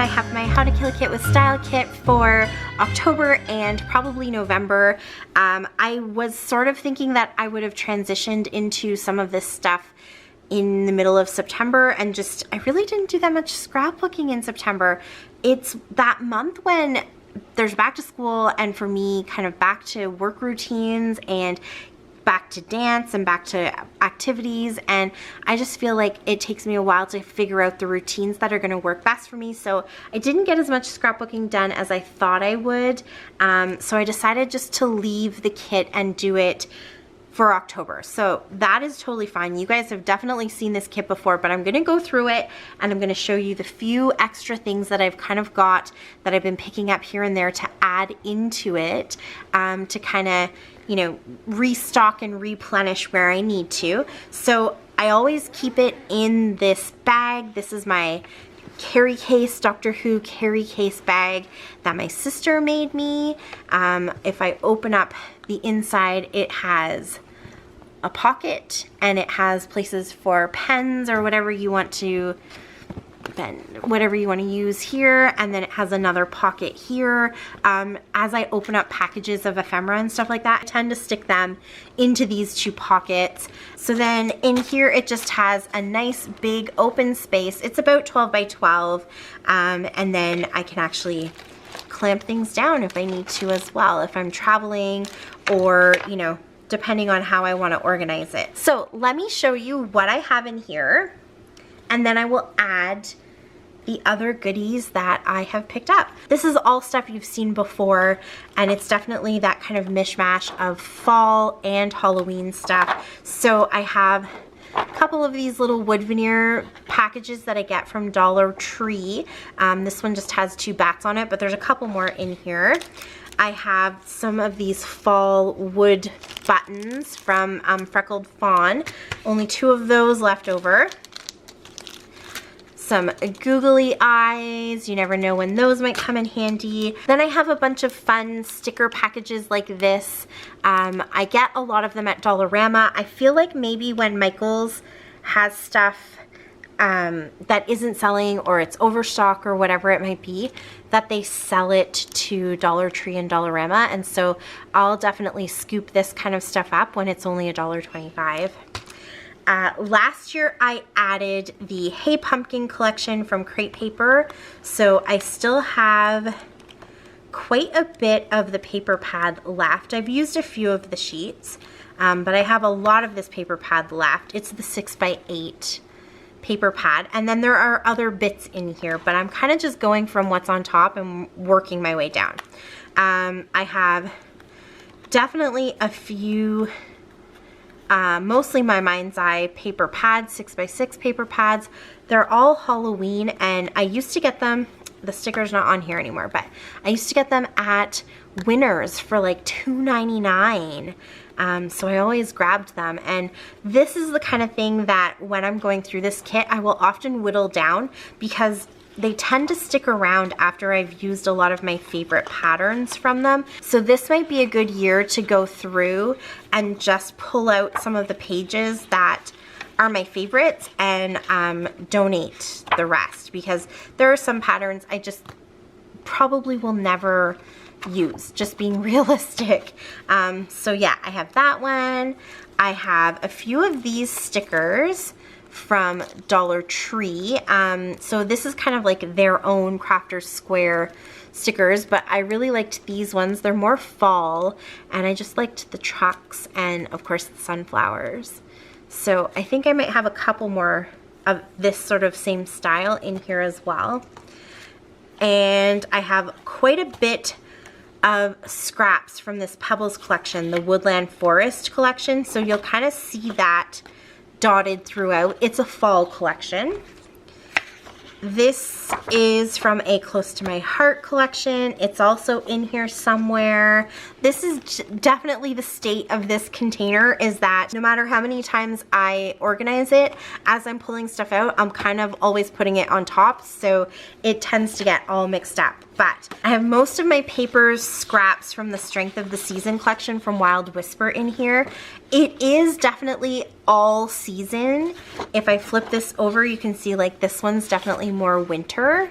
I have my How to Kill a Kit with Style kit for October and probably November. I was sort of thinking that I would have transitioned into some of this stuff in the middle of September, and just I really didn't do that much scrapbooking in September. It's that month when there's back to school, and for me kind of back to work routines and back to dance and back to activities, and I just feel like it takes me a while to figure out the routines that are going to work best for me. So I didn't get as much scrapbooking done as I thought I would, so I decided just to leave the kit and do it for October. So that is totally fine. You guys have definitely seen this kit before, but I'm gonna go through it and I'm gonna show you the few extra things that I've kind of got that I've been picking up here and there to add into it, to kind of, you know, restock and replenish where I need to. So I always keep it in this bag. This is my carry case, Doctor Who carry case bag that my sister made me. If I open up the inside, it has a pocket and it has places for pens or whatever you want to use here, and then it has another pocket here. As I open up packages of ephemera and stuff like that, I tend to stick them into these two pockets. So then in here it just has a nice big open space. It's about 12 by 12, and then I can actually clamp things down if I need to as well, if I'm traveling, or, you know, depending on how I want to organize it. So let me show you what I have in here, and then I will add the other goodies that I have picked up. This is all stuff you've seen before, and it's definitely that kind of mishmash of fall and Halloween stuff. So I have a couple of these little wood veneer packages that I get from Dollar Tree. This one just has 2 bats on it, but there's a couple more in here. I have some of these fall wood buttons from Freckled Fawn. Only 2 of those left over. Some googly eyes, you never know when those might come in handy. Then I have a bunch of fun sticker packages like this. I get a lot of them at Dollarama. I feel like maybe when Michaels has stuff that isn't selling, or it's overstock or whatever it might be, that they sell it to Dollar Tree and Dollarama, and so I'll definitely scoop this kind of stuff up when it's only $1.25. Last year I added the Hey Pumpkin collection from Crate Paper, so I still have quite a bit of the paper pad left. I've used a few of the sheets, but I have a lot of this paper pad left. It's the 6x8 paper pad, and then there are other bits in here, but I'm kind of just going from what's on top and working my way down. I have definitely a few mostly my Mind's Eye paper pads, 6x6 paper pads. They're all Halloween, and I used to get them, the sticker's not on here anymore, but I used to get them at Winners for like $2.99. So I always grabbed them, and this is the kind of thing that when I'm going through this kit, I will often whittle down, because they tend to stick around after I've used a lot of my favorite patterns from them. So this might be a good year to go through and just pull out some of the pages that are my favorites and donate the rest, because there are some patterns I just probably will never use, just being realistic. So yeah, I have that one. I have a few of these stickers from Dollar Tree. So this is kind of like their own Crafter's Square stickers, but I really liked these ones. They're more fall, and I just liked the trucks and of course the sunflowers. So I think I might have a couple more of this sort of same style in here as well. And I have quite a bit of scraps from this Pebbles collection, the Woodland Forest collection. So you'll kind of see that dotted throughout. It's a fall collection. This is from a Close to My Heart collection. It's also in here somewhere. This is definitely the state of this container, is that no matter how many times I organize it, as I'm pulling stuff out, I'm kind of always putting it on top, so it tends to get all mixed up. But I have most of my papers scraps from the Strength of the Season collection from Wild Whisper in here. It is definitely all season. If I flip this over, you can see like this one's definitely more winter.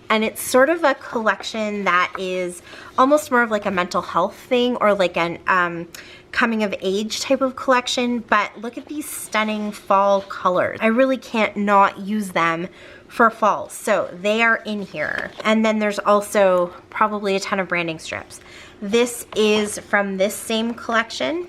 and it's sort of a collection that is almost more of like a mental health thing, or like an coming of age type of collection. But look at these stunning fall colors. I really can't not use them for fall, so they are in here. And then there's also probably a ton of branding strips. This is from this same collection,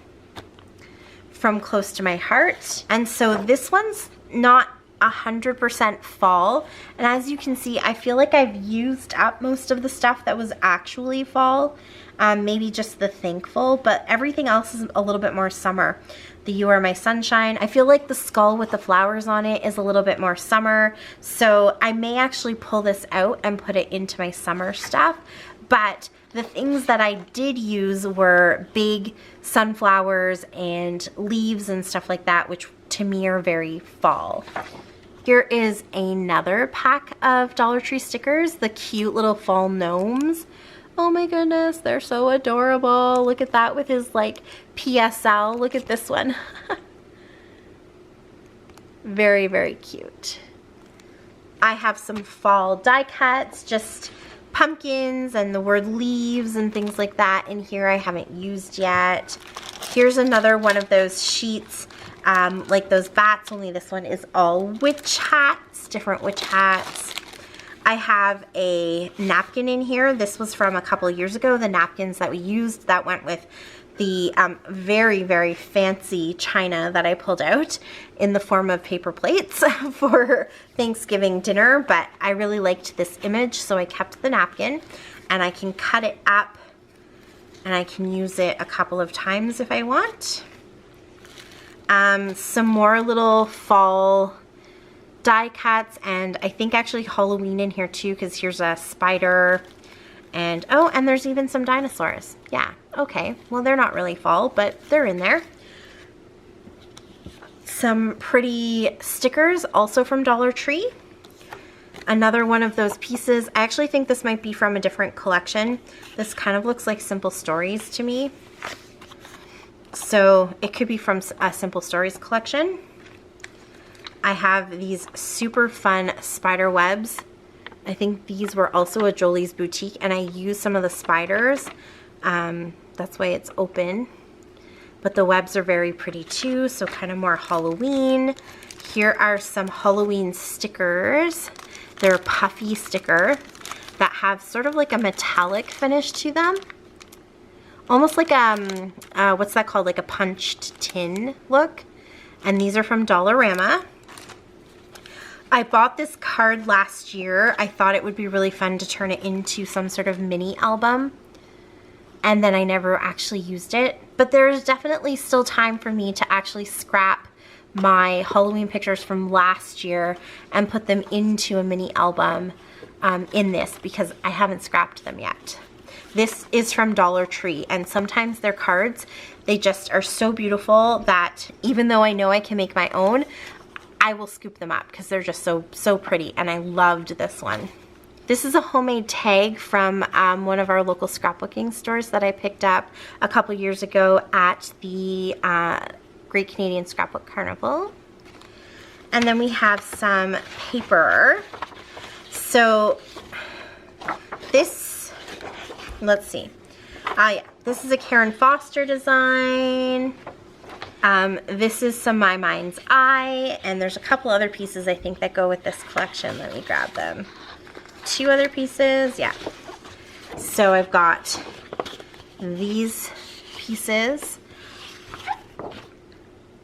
From Close to My Heart. And so this one's not 100% fall, and as you can see, I feel like I've used up most of the stuff that was actually fall, maybe just the Thankful, but everything else is a little bit more summer. The You Are My Sunshine, I feel like the skull with the flowers on it is a little bit more summer, so I may actually pull this out and put it into my summer stuff. But the things that I did use were big sunflowers and leaves and stuff like that, which to me are very fall. Here is another pack of Dollar Tree stickers, the cute little fall gnomes. Oh my goodness, they're so adorable. Look at that with his like PSL. Look at this one. Very, very cute. I have some fall die cuts, just pumpkins and the word leaves and things like that in here I haven't used yet. Here's another one of those sheets, like those bats, only this one is all witch hats, different witch hats. I have a napkin in here. This was from a couple of years ago, the napkins that we used that went with the very, very fancy china that I pulled out in the form of paper plates for Thanksgiving dinner, but I really liked this image, so I kept the napkin, and I can cut it up and I can use it a couple of times if I want. Some more little fall die cuts, and I think actually Halloween in here too, because here's a spider, and oh, and there's even some dinosaurs. Yeah, okay, well they're not really fall, but they're in there. Some pretty stickers also from Dollar Tree. Another one of those pieces. I actually think this might be from a different collection. This kind of looks like Simple Stories to me, so it could be from a Simple Stories collection. I have these super fun spider webs. I think these were also a Jolie's Boutique, and I used some of the spiders. That's why it's open. But the webs are very pretty too, so kind of more Halloween. Here are some Halloween stickers. They're puffy sticker that have sort of like a metallic finish to them. Almost like what's that called? Like a punched tin look. And these are from Dollarama. I bought this card last year. I thought it would be really fun to turn it into some sort of mini album, and then I never actually used it. But there's definitely still time for me to actually scrap my Halloween pictures from last year and put them into a mini album in this, because I haven't scrapped them yet. This is from Dollar Tree, and sometimes their cards, they just are so beautiful that even though I know I can make my own, I will scoop them up because they're just so pretty, and I loved this one. This is a homemade tag from one of our local scrapbooking stores that I picked up a couple years ago at the Great Canadian Scrapbook Carnival. And then we have some paper. So this, let's see. Yeah, this is a Karen Foster design. This is some My Mind's Eye, and there's a couple other pieces I think that go with this collection. Let me grab them. 2 other pieces, yeah. So I've got these pieces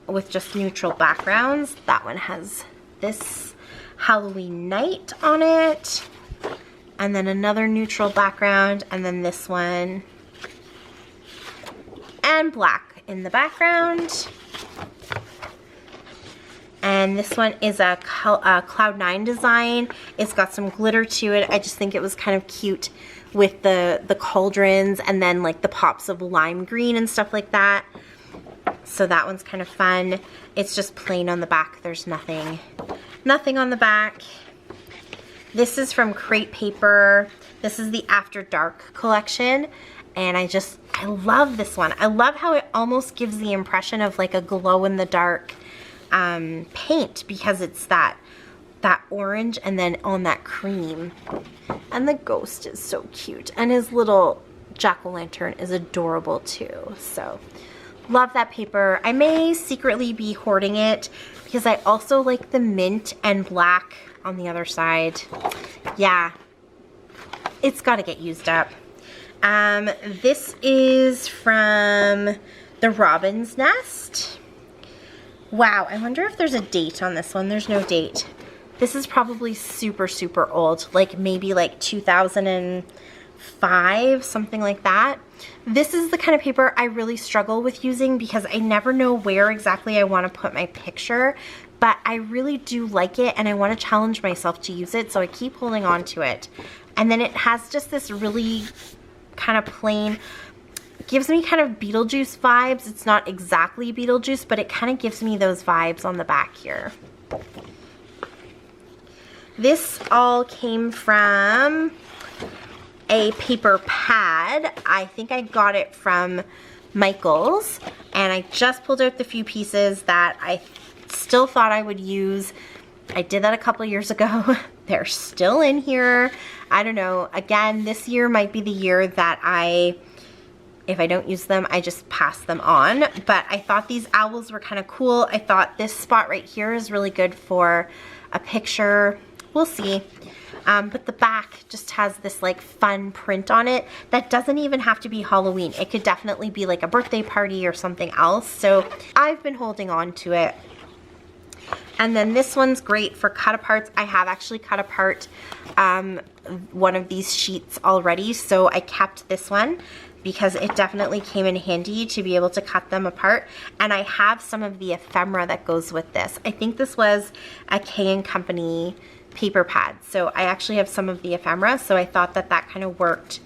with just neutral backgrounds. That one has this Halloween night on it, and then another neutral background, and then this one, and black in the background. And this one is a Cloud 9 design. It's got some glitter to it. I just think it was kind of cute with the cauldrons and then like the pops of lime green and stuff like that. So that one's kind of fun. It's just plain on the back. There's nothing on the back. This is from Crate Paper. This is the After Dark collection. And I love this one. I love how it almost gives the impression of like a glow-in-the-dark paint, because it's that that orange and then on that cream. And the ghost is so cute. And his little jack-o'-lantern is adorable too. So love that paper. I may secretly be hoarding it because I also like the mint and black on the other side. Yeah, it's got to get used up. This is from the Robin's Nest. Wow, I wonder if there's a date on this one. There's no date. This is probably super, super old, like maybe like 2005, something like that. This is the kind of paper I really struggle with using because I never know where exactly I want to put my picture, but I really do like it and I want to challenge myself to use it, so I keep holding on to it. And then it has just this really kind of plain, gives me kind of Beetlejuice vibes. It's not exactly Beetlejuice, but it kind of gives me those vibes on the back here. This all came from a paper pad. I think I got it from Michael's, and I just pulled out the few pieces that I still thought I would use. I did that a couple years ago. They're still in here. I don't know. Again, this year might be the year that if I don't use them, I just pass them on. But I thought these owls were kind of cool. I thought this spot right here is really good for a picture. We'll see. But the back just has this like fun print on it that doesn't even have to be Halloween. It could definitely be like a birthday party or something else. So I've been holding on to it. And then this one's great for cut aparts. I have actually cut apart one of these sheets already, so I kept this one because it definitely came in handy to be able to cut them apart. And I have some of the ephemera that goes with this. I think this was a K & Company paper pad, so I actually have some of the ephemera, so I thought that that kind of worked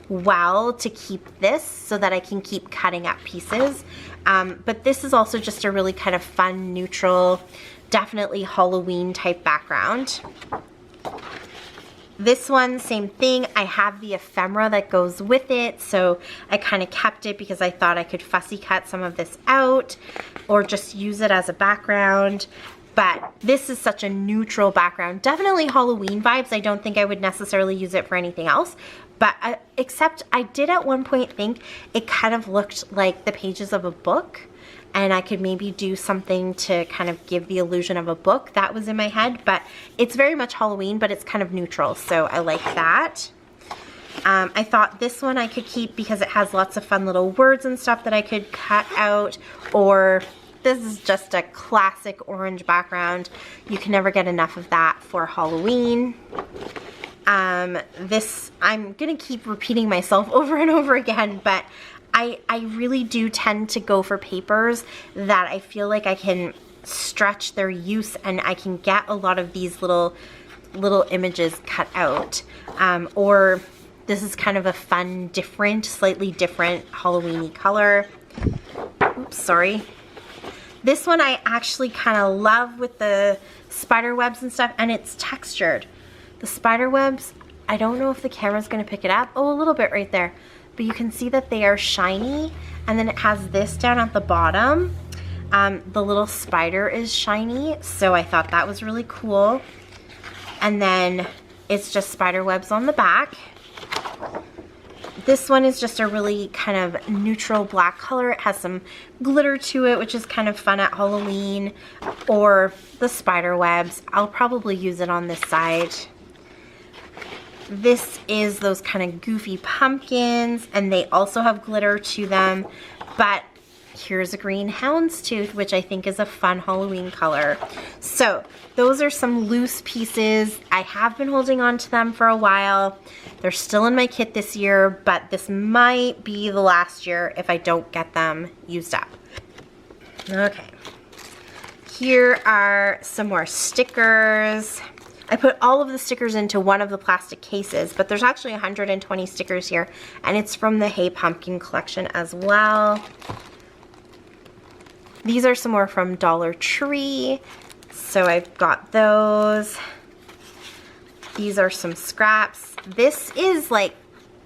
well to keep this so that I can keep cutting up pieces. But this is also just a really kind of fun, neutral, definitely Halloween type background. This one, same thing. I have the ephemera that goes with it, so I kind of kept it because I thought I could fussy cut some of this out or just use it as a background. But this is such a neutral background. Definitely Halloween vibes. I don't think I would necessarily use it for anything else. But except I did at one point think it kind of looked like the pages of a book, and I could maybe do something to kind of give the illusion of a book. That was in my head, but it's very much Halloween, but it's kind of neutral, so I like that. I thought this one I could keep because it has lots of fun little words and stuff that I could cut out, or this is just a classic orange background. You can never get enough of that for Halloween. This, I'm gonna keep repeating myself over and over again, but I really do tend to go for papers that I feel like I can stretch their use and I can get a lot of these little images cut out. Or this is kind of a fun, different, slightly different Halloween-y color. Oops, sorry. This one I actually kind of love with the spider webs and stuff, and it's textured. The spider webs, I don't know if the camera's gonna pick it up. Oh, a little bit right there. But you can see that they are shiny, and then it has this down at the bottom. The little spider is shiny, so I thought that was really cool. And then it's just spider webs on the back. This one is just a really kind of neutral black color. It has some glitter to it, which is kind of fun at Halloween. Or the spider webs. I'll probably use it on this side. This is those kind of goofy pumpkins, and they also have glitter to them, but here's a green houndstooth, which I think is a fun Halloween color. So those are some loose pieces. I have been holding on to them for a while. They're still in my kit this year, but this might be the last year if I don't get them used up. Okay, here are some more stickers. I put all of the stickers into one of the plastic cases, but there's actually 120 stickers here, and it's from the Hey Pumpkin collection as well. These are some more from Dollar Tree, so I've got those. These are some scraps. This is like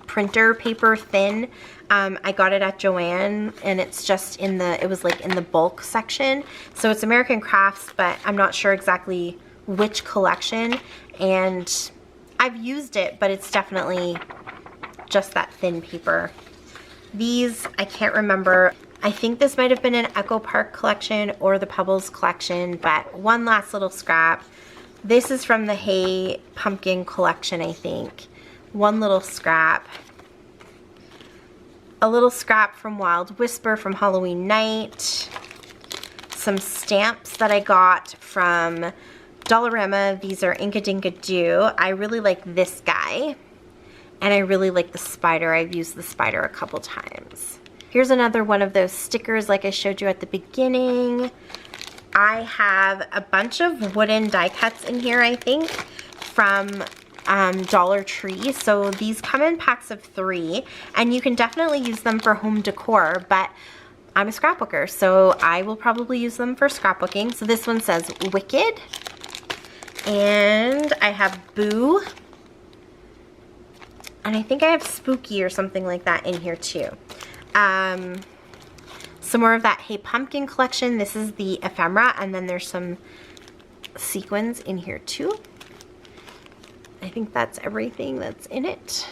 printer paper thin. I got it at Joann, and it's just in the, it was like in the bulk section. So it's American Crafts, but I'm not sure exactly which collection, and I've used it, but it's definitely just that thin paper. These, I can't remember. I think this might have been an Echo Park collection or the Pebbles collection, but one last little scrap. This is from the Hey Pumpkin collection, I think. One little scrap. A little scrap from Wild Whisper from Halloween Night. Some stamps that I got from Dollarama. These are Inka Dinka Doo. I really like this guy. And I really like the spider. I've used the spider a couple times. Here's another one of those stickers like I showed you at the beginning. I have a bunch of wooden die cuts in here, I think, from Dollar Tree. So these come in packs of 3, and you can definitely use them for home decor, but I'm a scrapbooker, so I will probably use them for scrapbooking. So this one says Wicked, and I have Boo, and I think I have Spooky or something like that in here too. Some more of that Hey Pumpkin collection. This is the ephemera, and then there's some sequins in here too. I think that's everything that's in it.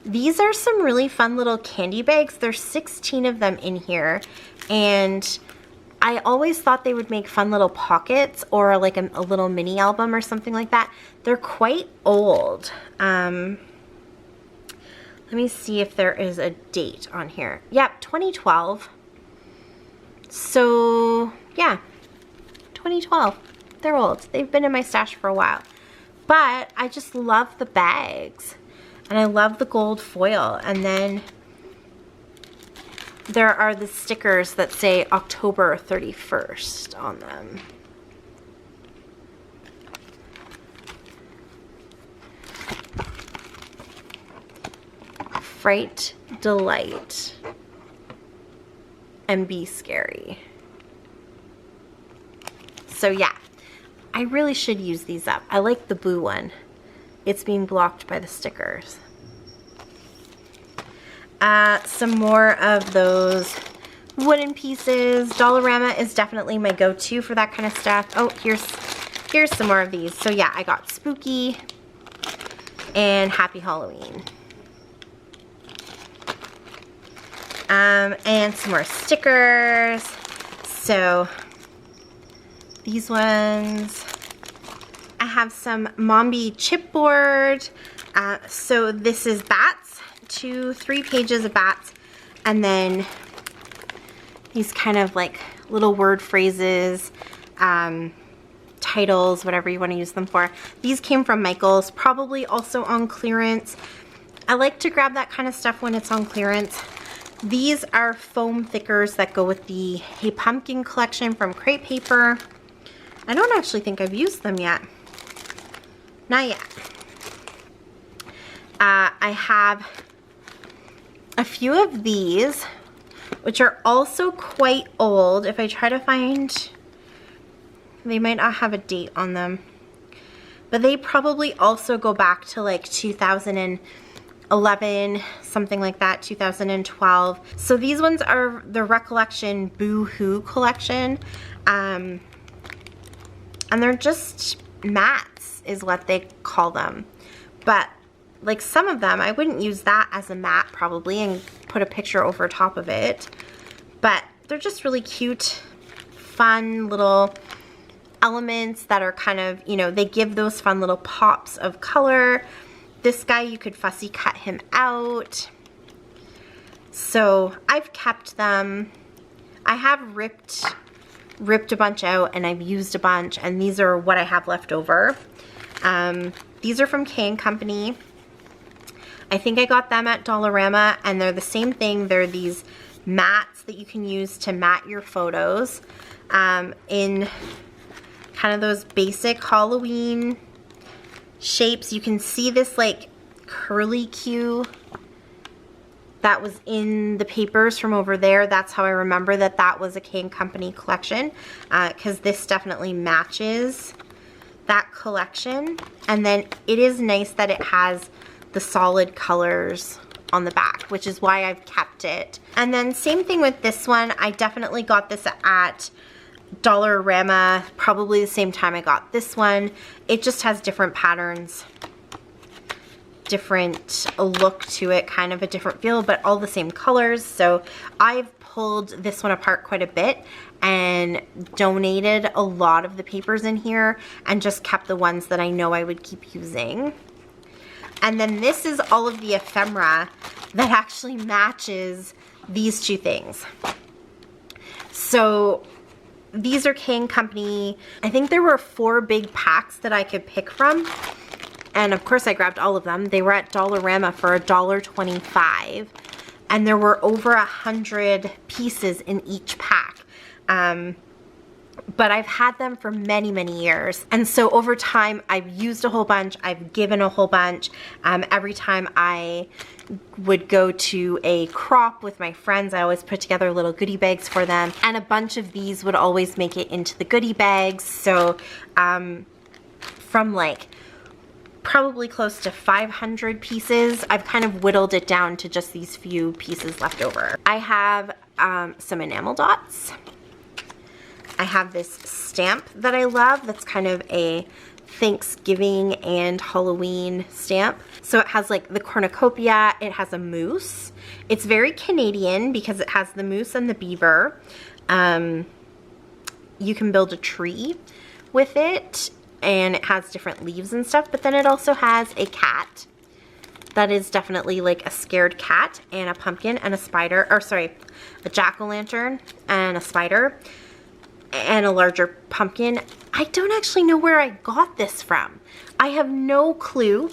These are some really fun little candy bags. There's 16 of them in here, and I always thought they would make fun little pockets or like a little mini album or something like that. They're quite old. Let me see if there is a date on here. Yep, 2012. So, yeah, 2012. They're old. They've been in my stash for a while. But I just love the bags. And I love the gold foil. And then there are the stickers that say October 31st on them. Fright, Delight, and Be Scary. So yeah, I really should use these up. I like the Boo one. It's being blocked by the stickers. Some more of those wooden pieces. Dollarama is definitely my go-to for that kind of stuff. Oh, here's some more of these. So yeah, I got Spooky and Happy Halloween. And some more stickers. So these ones, I have some Mombi chipboard. So this is bats, 3 pages of bats, and then these kind of like little word phrases, titles, whatever you want to use them for. These came from Michael's, probably also on clearance. I like to grab that kind of stuff when it's on clearance. These are foam thickers that go with the Hey Pumpkin collection from Crepe Paper. I don't actually think I've used them yet. Not yet. I have a few of these, which are also quite old. If I try to find, they might not have a date on them, but they probably also go back to like 2011, something like that, 2012. So these ones are the Recollection Boo-Hoo collection. And they're just mats is what they call them. But like some of them, I wouldn't use that as a mat probably and put a picture over top of it. But they're just really cute, fun little elements that are kind of, you know, they give those fun little pops of color. This guy, you could fussy cut him out. So I've kept them. I have ripped a bunch out, and I've used a bunch, and these are what I have left over. These are from K & Company. I think I got them at Dollarama, and they're the same thing. They're these mats that you can use to mat your photos in kind of those basic Halloween shapes. You can see this like curly Q that was in the papers from over there. That's how I remember that that was a K & Company collection, because this definitely matches that collection. And then it is nice that it has the solid colors on the back, which is why I've kept it. And then same thing with this one. I definitely got this at Dollarama, probably the same time I got this one. It just has different patterns, different look to it, kind of a different feel, but all the same colors. So I've pulled this one apart quite a bit and donated a lot of the papers in here and just kept the ones that I know I would keep using. And then this is all of the ephemera that actually matches these two things. So these are K & Company. I think there were 4 big packs that I could pick from. And of course I grabbed all of them. They were at Dollarama for $1.25. And there were over 100 pieces in each pack. But I've had them for many, many years. And so over time, I've used a whole bunch. I've given a whole bunch. Every time I would go to a crop with my friends, I always put together little goodie bags for them. And a bunch of these would always make it into the goodie bags. So from like probably close to 500 pieces, I've kind of whittled it down to just these few pieces left over. I have some enamel dots. I have this stamp that I love that's kind of a Thanksgiving and Halloween stamp. So it has like the cornucopia, it has a moose. It's very Canadian because it has the moose and the beaver. You can build a tree with it and it has different leaves and stuff, but then it also has a cat that is definitely like a scared cat, and a pumpkin and a spider, or sorry, a jack-o'-lantern and a spider, and a larger pumpkin. I don't actually know where I got this from. I have no clue,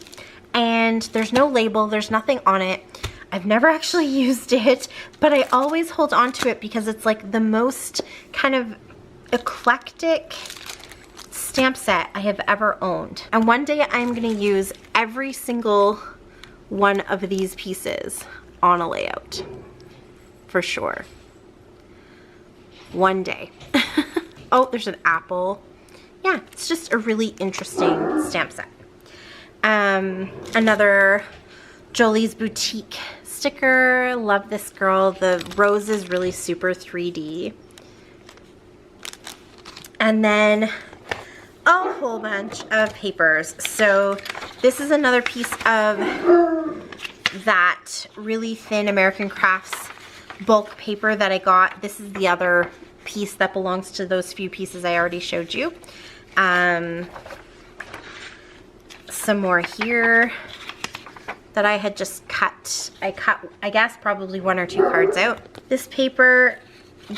and there's no label, there's nothing on it. I've never actually used it, but I always hold on to it because it's like the most kind of eclectic stamp set I have ever owned. And one day I'm gonna use every single one of these pieces on a layout, for sure. One day. Oh, there's an apple. Yeah, it's just a really interesting stamp set. Another Jolie's Boutique sticker. Love this girl. The rose is really super 3D. And then a whole bunch of papers. So this is another piece of that really thin American Crafts bulk paper that I got. This is the other piece that belongs to those few pieces I already showed you. Some more here that I had just cut. I cut, I guess, probably 1 or 2 cards out. This paper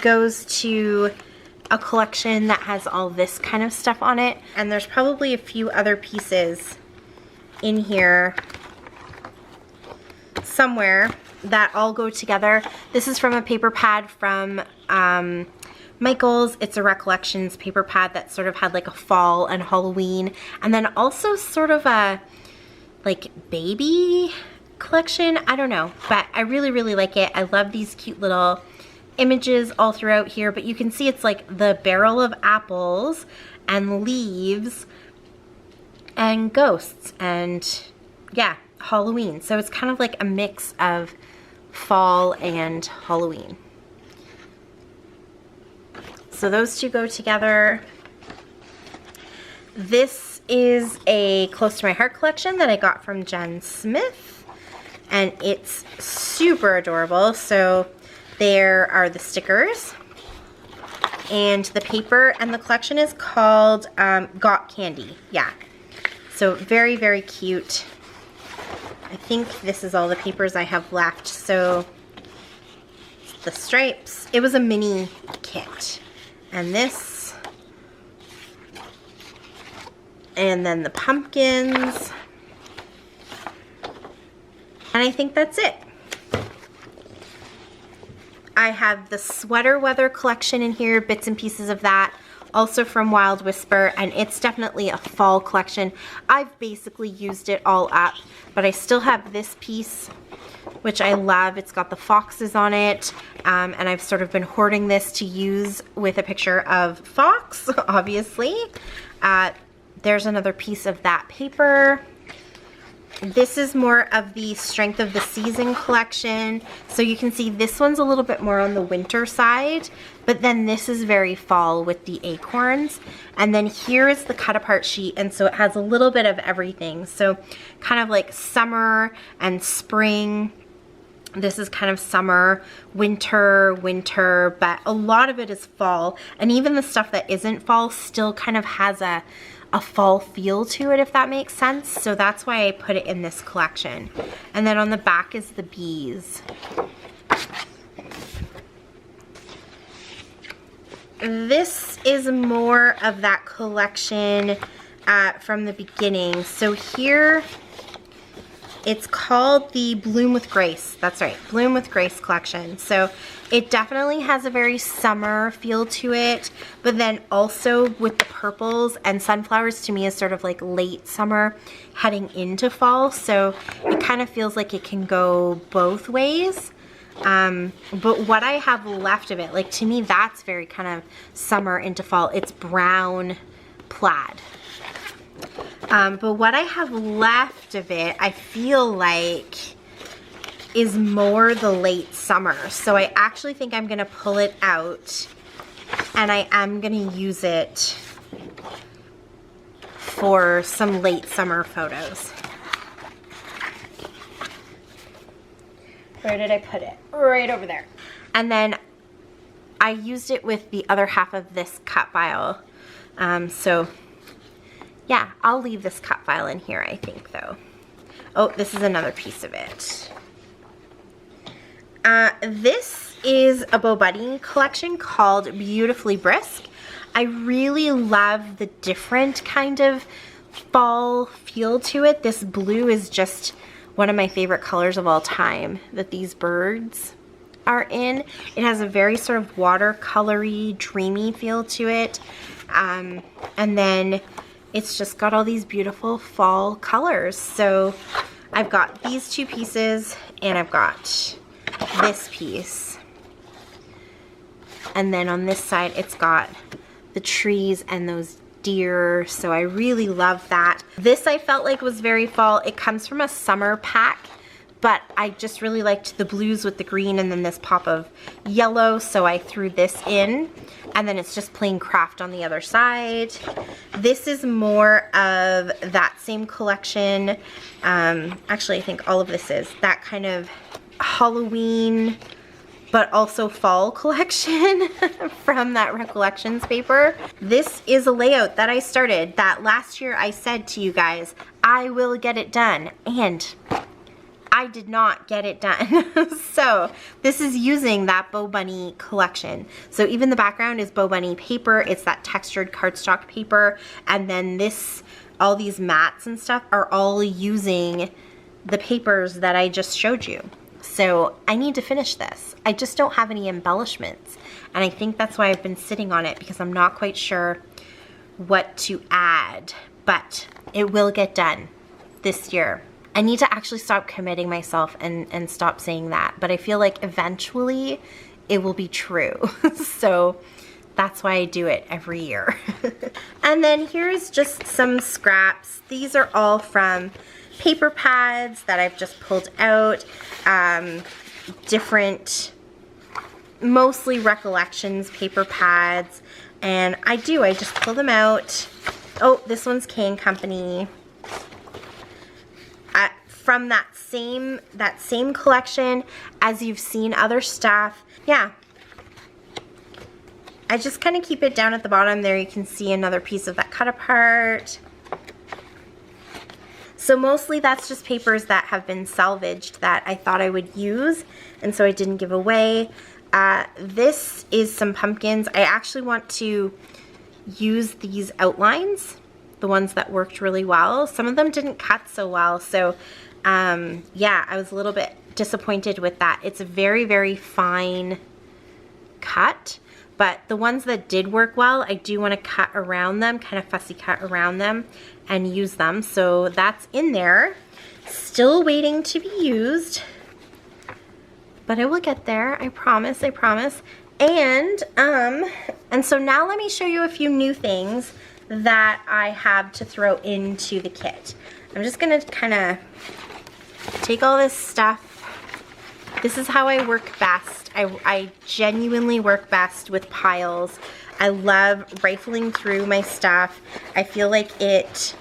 goes to a collection that has all this kind of stuff on it, and there's probably a few other pieces in here somewhere that all go together. This is from a paper pad from Michael's. It's a Recollections paper pad that sort of had like a fall and Halloween, and then also sort of a like baby collection. I don't know, but I really, really like it. I love these cute little images all throughout here, but you can see it's like the barrel of apples and leaves and ghosts and yeah, Halloween. So it's kind of like a mix of fall and Halloween. So those two go together. This is a Close to My Heart collection that I got from Jen Smith, and it's super adorable. So there are the stickers and the paper, and the collection is called Got Candy. Yeah, so very, very cute. I think this is all the papers I have left. So the stripes, it was a mini kit, and this, and then the pumpkins, and I think that's it. I have the Sweater Weather collection in here, bits and pieces of that, also from Wild Whisper, and it's definitely a fall collection. I've basically used it all up, but I still have this piece, which I love. It's got the foxes on it, and I've sort of been hoarding this to use with a picture of Fox, obviously. There's another piece of that paper. This is more of the Strength of the Season collection. So you can see this one's a little bit more on the winter side, but then this is very fall with the acorns. And then here is the cut apart sheet, and so it has a little bit of everything. So kind of like summer and spring. This is kind of summer, winter, but a lot of it is fall. And even the stuff that isn't fall still kind of has a fall feel to it, if that makes sense. So that's why I put it in this collection. And then on the back is the bees. This is more of that collection from the beginning. So here, it's called the Bloom with Grace. That's right, Bloom with Grace collection. So it definitely has a very summer feel to it, but then also with the purples, and sunflowers to me is sort of like late summer heading into fall. So it kind of feels like it can go both ways. But what I have left of it, like to me, that's very kind of summer into fall. It's brown plaid. But what I have left of it, I feel like is more the late summer. So I actually think I'm gonna pull it out and I am gonna use it for some late summer photos. Where did I put it? Right over there. And then I used it with the other half of this cut file. So yeah, I'll leave this cut file in here, I think, though. Oh, this is another piece of it. This is a Bo Buddy collection called Beautifully Brisk. I really love the different kind of fall feel to it. This blue is just one of my favorite colors of all time that these birds are in. It has a very sort of watercolory, dreamy feel to it. And then it's just got all these beautiful fall colors. So I've got these two pieces and I've got this piece. And then on this side, it's got the trees and those deer. So I really love that. This I felt like was very fall. It comes from a summer pack, but I just really liked the blues with the green and then this pop of yellow. So I threw this in, and then it's just plain craft on the other side. This is more of that same collection. Actually, I think all of this is that kind of Halloween, but also fall collection from that Recollections paper. This is a layout that I started that last year I said to you guys, I will get it done, and I did not get it done. So this is using that Bo Bunny collection. So even the background is Bo Bunny paper. It's that textured cardstock paper. And then this, all these mats and stuff are all using the papers that I just showed you. So I need to finish this. I just don't have any embellishments. And I think that's why I've been sitting on it, because I'm not quite sure what to add, but it will get done this year. I need to actually stop committing myself and stop saying that, but I feel like eventually it will be true. So that's why I do it every year. And then here's just some scraps. These are all from paper pads that I've just pulled out. Different, mostly Recollections paper pads. And I just pull them out. Oh, this one's K & Company. From that same collection as you've seen other stuff. Yeah. I just kind of keep it down at the bottom there. You can see another piece of that cut apart. So mostly that's just papers that have been salvaged that I thought I would use, and so I didn't give away. This is some pumpkins. I actually want to use these outlines, the ones that worked really well. Some of them didn't cut so well, so yeah, I was a little bit disappointed with that. It's a very, very fine cut, but the ones that did work well, I do want to cut around them, kind of fussy cut around them and use them. So that's in there, still waiting to be used, but I will get there. I promise, I promise. And so now let me show you a few new things that I have to throw into the kit. I'm just gonna kind of take all this stuff. This is how I work best. I genuinely work best with piles. I love rifling through my stuff. I feel like it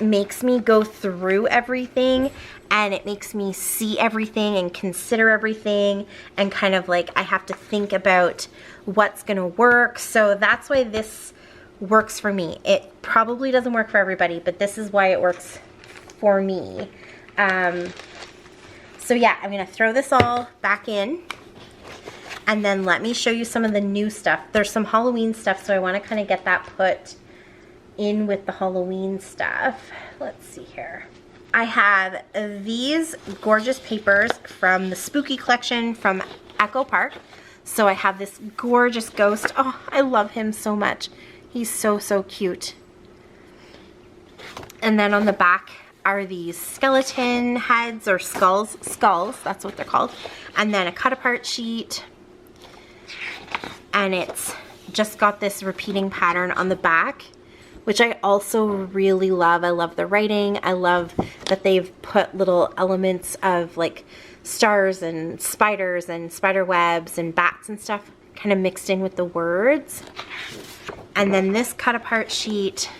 makes me go through everything, and it makes me see everything and consider everything, and kind of like I have to think about what's gonna work. So that's why this works for me. It probably doesn't work for everybody, but this is why it works for me. So yeah, I'm gonna throw this all back in, and then let me show you some of the new stuff. There's some Halloween stuff, so I wanna kind of get that put in with the Halloween stuff. Let's see here. I have these gorgeous papers from the Spooky collection from Echo Park. So I have this gorgeous ghost. Oh, I love him so much. He's so, so cute. And then on the back are these skeleton heads or skulls, that's what they're called. And then a cut apart sheet. And it's just got this repeating pattern on the back, which I also really love. I love the writing. I love that they've put little elements of like stars and spiders and spider webs and bats and stuff kind of mixed in with the words. And then this cut apart sheet,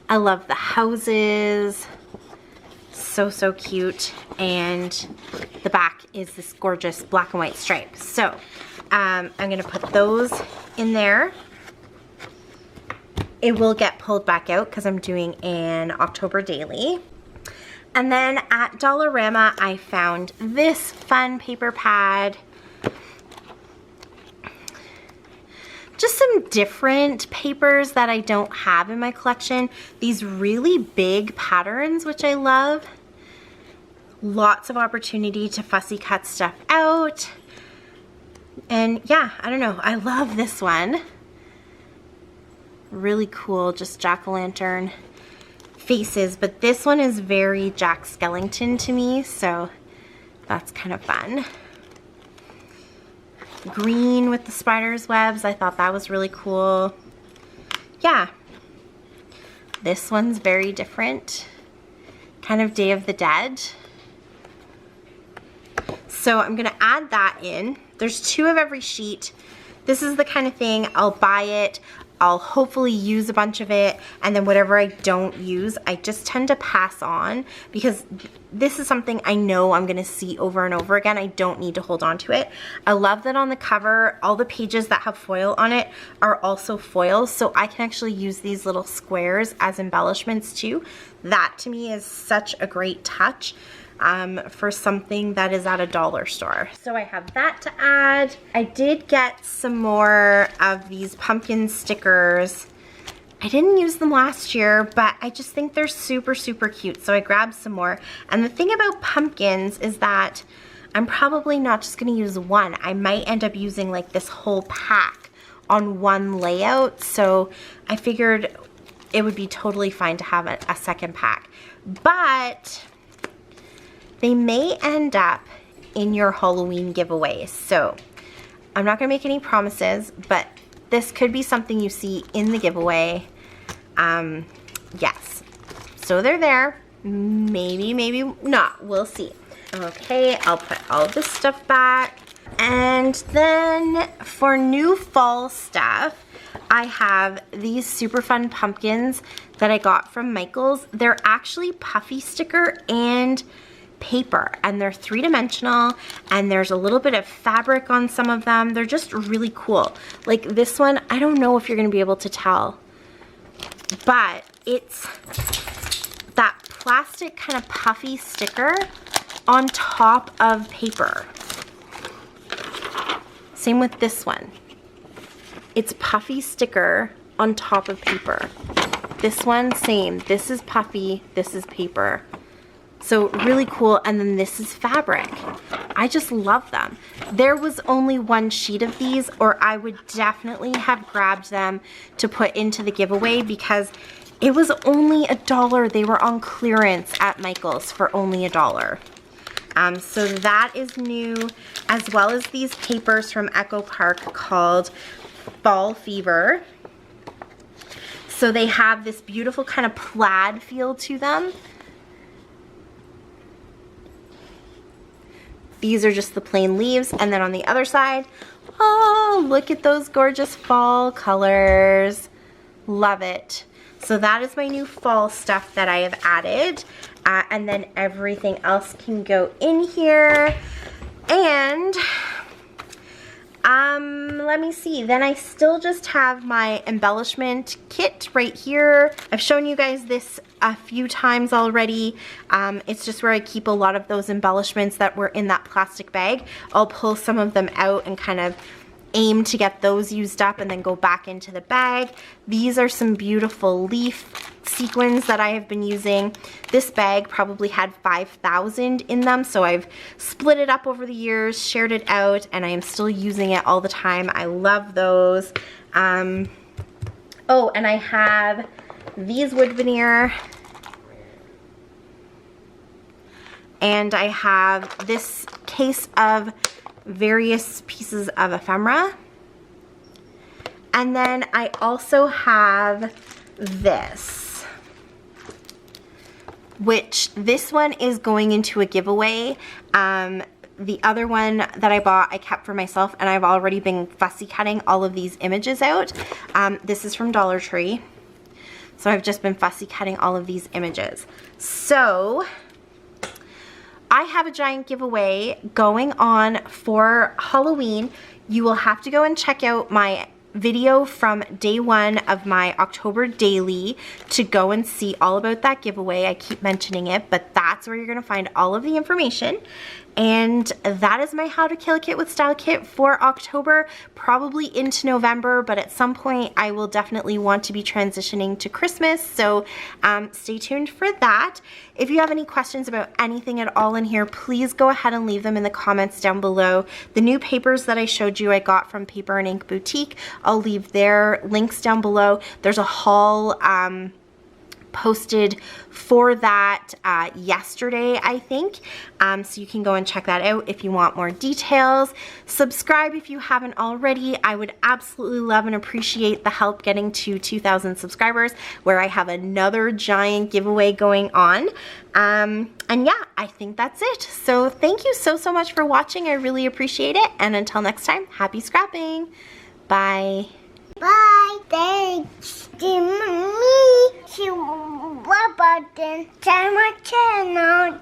I love the houses. So, so cute. And the back is this gorgeous black and white stripe. So I'm gonna put those in there. It will get pulled back out because I'm doing an October daily. And then at Dollarama, I found this fun paper pad. Just some different papers that I don't have in my collection. These really big patterns, which I love. Lots of opportunity to fussy cut stuff out. And yeah, I don't know, I love this one. Really cool, just jack-o'-lantern faces, but this one is very Jack Skellington to me, so that's kind of fun. Green with the spider's webs, I thought that was really cool. Yeah, this one's very different, kind of Day of the Dead. So I'm gonna add that in. There's 2 of every sheet. This is the kind of thing, I'll buy it, I'll hopefully use a bunch of it, and then whatever I don't use, I just tend to pass on, because this is something I know I'm gonna see over and over again. I don't need to hold on to it. I love that on the cover, all the pages that have foil on it are also foil, so I can actually use these little squares as embellishments too. That to me is such a great touch. For something that is at a dollar store. So I have that to add. I did get some more of these pumpkin stickers. I didn't use them last year, but I just think they're super, super cute. So I grabbed some more. And the thing about pumpkins is that I'm probably not just gonna use one. I might end up using like this whole pack on one layout. So I figured it would be totally fine to have a second pack. But they may end up in your Halloween giveaways. So I'm not gonna make any promises, but this could be something you see in the giveaway. Yes, so they're there. Maybe, maybe not, we'll see. Okay, I'll put all this stuff back. And then for new fall stuff, I have these super fun pumpkins that I got from Michael's. They're actually puffy sticker and paper, and they're 3-dimensional, and there's a little bit of fabric on some of them. They're just really cool. Like this one, I don't know if you're gonna be able to tell, but it's that plastic kind of puffy sticker on top of paper. Same with this one. It's puffy sticker on top of paper. This one, same. This is puffy, this is paper. So really cool, and then this is fabric. I just love them. There was only one sheet of these, or I would definitely have grabbed them to put into the giveaway because it was only $1. They were on clearance at Michael's for only $1. So that is new, as well as these papers from Echo Park called Fall Fever. So they have this beautiful kind of plaid feel to them. These are just the plain leaves, and then on the other side, oh, look at those gorgeous fall colors. Love it. So that is my new fall stuff that I have added. And then everything else can go in here. And let me see. Then I still just have my embellishment kit right here. I've shown you guys this a few times already. It's just where I keep a lot of those embellishments that were in that plastic bag. I'll pull some of them out and kind of aim to get those used up and then go back into the bag. These are some beautiful leaf sequins that I have been using. This bag probably had 5,000 in them, so I've split it up over the years, shared it out, and I am still using it all the time. I love those. Oh, and I have these wood veneer, and I have this case of various pieces of ephemera, and then I also have this, which this one is going into a giveaway. The other one that I bought I kept for myself, and I've already been fussy cutting all of these images out. This is from Dollar Tree, so I've just been fussy cutting all of these images. So I have a giant giveaway going on for Halloween. You will have to go and check out my video from day one of my October daily to go and see all about that giveaway. I keep mentioning it, but that's where you're gonna find all of the information. And that is my How to Kill a Kit with Style kit for October, probably into November, but at some point I will definitely want to be transitioning to Christmas, so stay tuned for that. If you have any questions about anything at all in here, please go ahead and leave them in the comments down below. The new papers that I showed you I got from Paper and Ink Boutique, I'll leave their links down below. There's a haul posted for that yesterday, I think. So you can go and check that out if you want more details. Subscribe if you haven't already. I would absolutely love and appreciate the help getting to 2,000 subscribers, where I have another giant giveaway going on. And yeah, I think that's it. So thank you so much for watching. I really appreciate it. And until next time, happy scrapping. Bye. Bye. Thanks to me. To what button? To my channel.